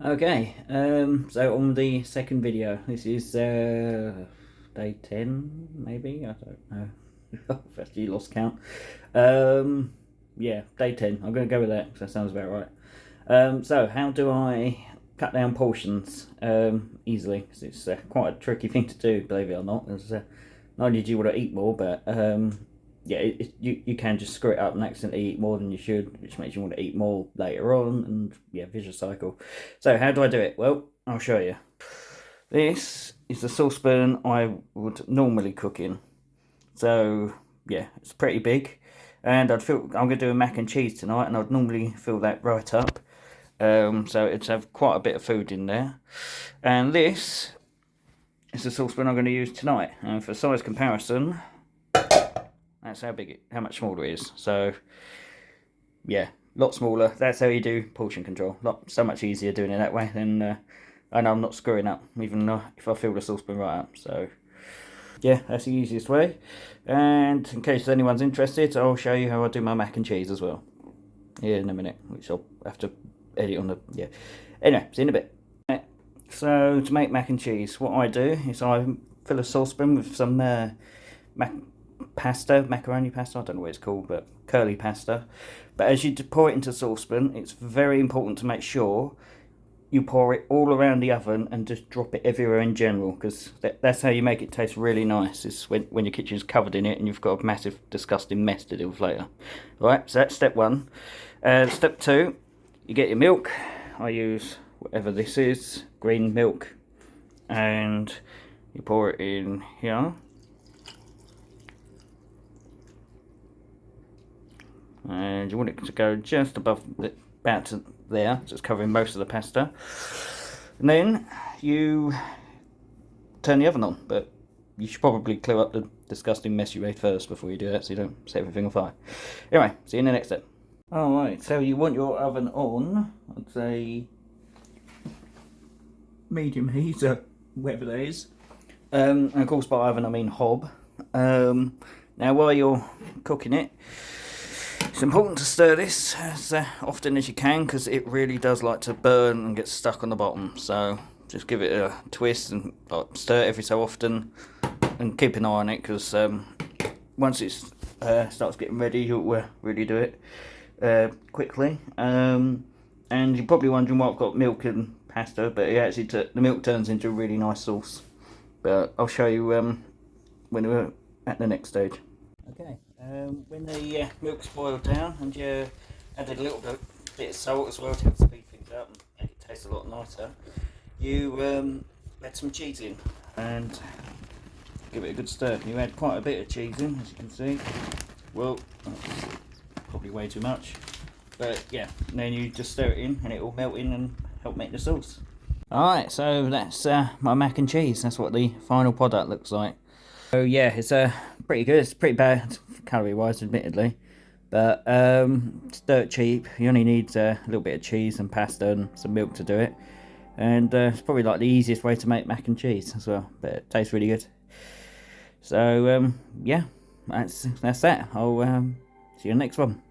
Okay, so on the second video, this is day 10, maybe? I don't know. I've actually lost count. Yeah, day 10. I'm going to go with that because that sounds about right. So, how do I cut down portions easily? Because it's quite a tricky thing to do, believe it or not. Not only do you want to eat more, but yeah, you can just screw it up and accidentally eat more than you should, which makes you want to eat more later on, and yeah, vicious cycle. So how do I do it? Well, I'll show you. This is the saucepan I would normally cook in. So yeah, it's pretty big, and I'm going to do a mac and cheese tonight, and I'd normally fill that right up. So it'd have quite a bit of food in there, and this is the saucepan I'm going to use tonight. And for size comparison, that's how much smaller it is. So yeah, a lot smaller. That's how you do portion control. So much easier doing it that way than I know I'm not screwing up, even if I fill the saucepan right up. So yeah, that's the easiest way. And in case anyone's interested, I'll show you how I do my mac and cheese as well here in a minute, which I'll have to edit on the Anyway, see you in a bit. So to make mac and cheese, what I do is I fill a saucepan with some macaroni pasta, I don't know what it's called, but curly pasta. But as you pour it into the saucepan, it's very important to make sure you pour it all around the oven and just drop it everywhere in general, because that's how you make it taste really nice, is when your kitchen's covered in it and you've got a massive disgusting mess to deal with later. Alright, so that's step one. Step two, you get your milk. I use whatever this is, green milk, and you pour it in here. And you want it to go just above about there, so it's covering most of the pasta. And then you turn the oven on, but you should probably clear up the disgusting mess you made first before you do that, so you don't set everything on fire. Anyway, see you in the next step. Alright, so you want your oven on, I'd say medium heat, or whatever that is. And of course by oven I mean hob. Now while you're cooking it, it's important to stir this as often as you can, because it really does like to burn and get stuck on the bottom. So just give it a twist and stir it every so often, and keep an eye on it, because once it starts getting ready, you'll really do it quickly. And you're probably wondering why I've got milk and pasta, but it actually the milk turns into a really nice sauce. But I'll show you when we're at the next stage. Okay. When the milk's boiled down and you added a little bit of salt as well to help speed things up and make it taste a lot nicer, you add some cheese in and give it a good stir. You add quite a bit of cheese in, as you can see. Well, that's probably way too much, but yeah, and then you just stir it in and it will melt in and help make the sauce. Alright, so that's my mac and cheese. That's what the final product looks like. So yeah, it's pretty good. It's pretty bad calorie wise, admittedly, but it's dirt cheap. You only need a little bit of cheese and pasta and some milk to do it, and it's probably like the easiest way to make mac and cheese as well, but it tastes really good. So yeah, that's that. I'll see you in the next one.